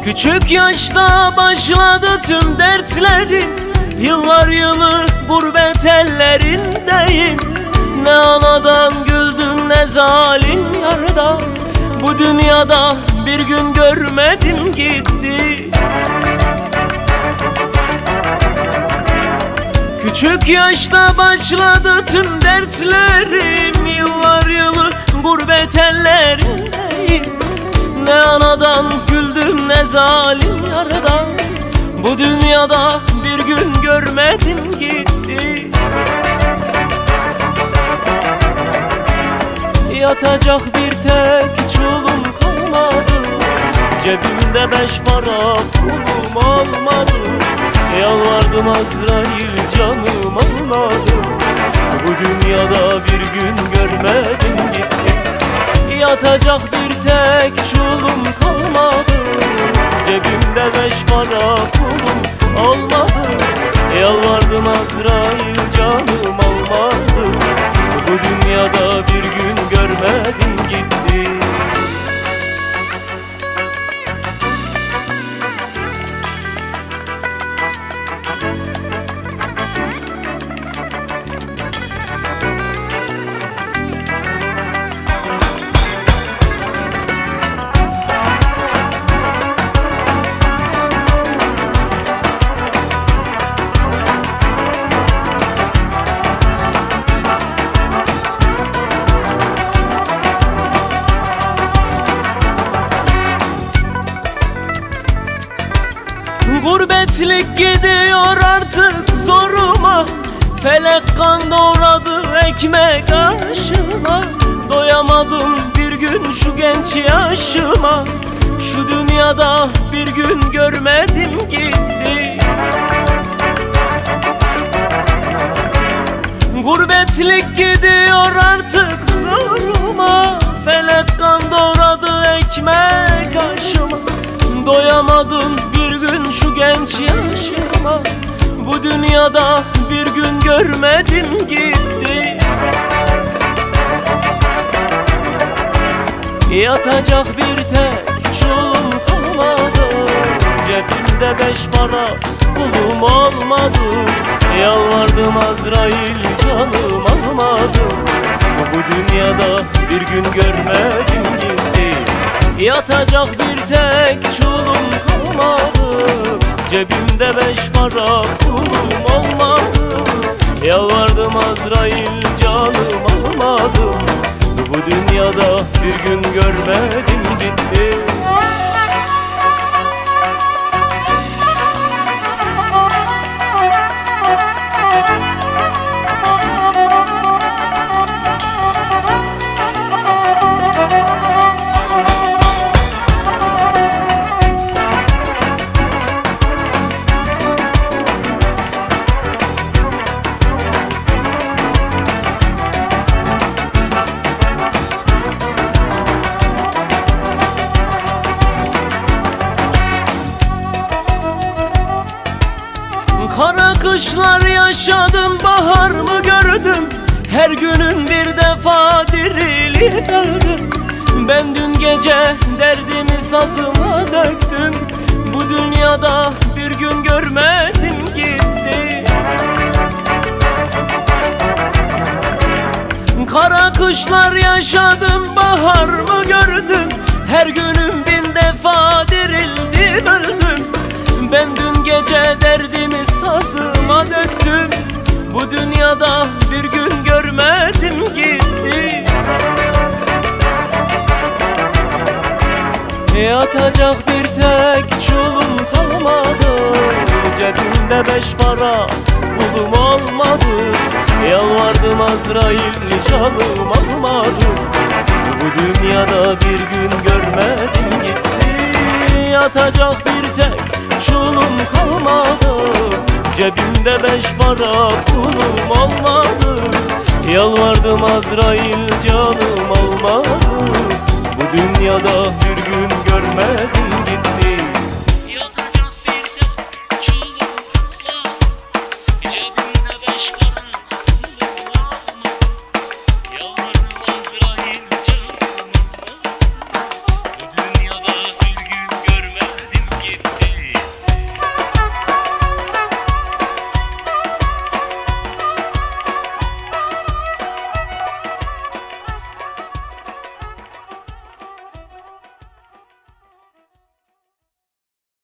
Küçük yaşta başladı tüm dertlerim, yıllar yılı gurbet ellerindeyim. Ne anadan güldüm ne zalim yarda, bu dünyada bir gün görmedim gitti. Küçük yaşta başladı tüm dertlerim, yıllar yılı gurbet ellerindeyim. Ne anadan güldüm ne zalim yarda, bu dünyada bir gün görmedim gitti. Yatacak bir tek çulum kalmadı, cebimde 5 para pulum olmadı. Yalvardım Azrail canım almadı, bu dünyada bir gün görmedim gitti. Yatacak bir tek çulum kalmadı, cebimde 5 para pulum olmadı. Yalvardım Azrail canım almadı, bu dünyada bir gün görmedim gitti. Gurbetlik gidiyor artık zoruma, felek kan doğradı ekmek aşıma. Doyamadım bir gün şu genç yaşıma, şu dünyada bir gün görmedim gitti. Gurbetlik gidiyor artık zoruma, felek kan doğradı ekmek aşıma. Doyamadım bir gün şu genç yaşıma, bu dünyada bir gün görmedim gitti. Yatacak bir tek çulum kalmadı, cebimde 5 para pulum olmadı. Yalvardım Azrail canım almadı, bu dünyada bir gün görmedim gitti. Yatacak bir tek çulum kalmadı, cebimde 5 para pulum olmadı. Yalvardım Azrail canım almadım, bu dünyada bir gün görmedim gitti. Kara kışlar yaşadım, bahar mı gördüm? Her günün bir defa dirilip öldüm. Ben dün gece derdimi sazıma döktüm, bu dünyada bir gün görmedim gitti. Kara kışlar yaşadım, bahar mı gördüm? Her günün bin defa dirildim öldüm. Ben dün gece derdimi sazıma döktüm, bu dünyada bir gün görmedim gitti. Yatacak bir tek çulum kalmadı, cebimde 5 para pulum olmadı. Yalvardım Azrail canım almadı, bu dünyada bir gün görmedim gitti. Yatacak bir tek çulum kalmadı, cebimde 5 para pulum olmadı. Yalvardım Azrail canım almadı, bu dünyada bir gün görmedim gitti. Yatacak bir tek çulum kalmadı, cebimde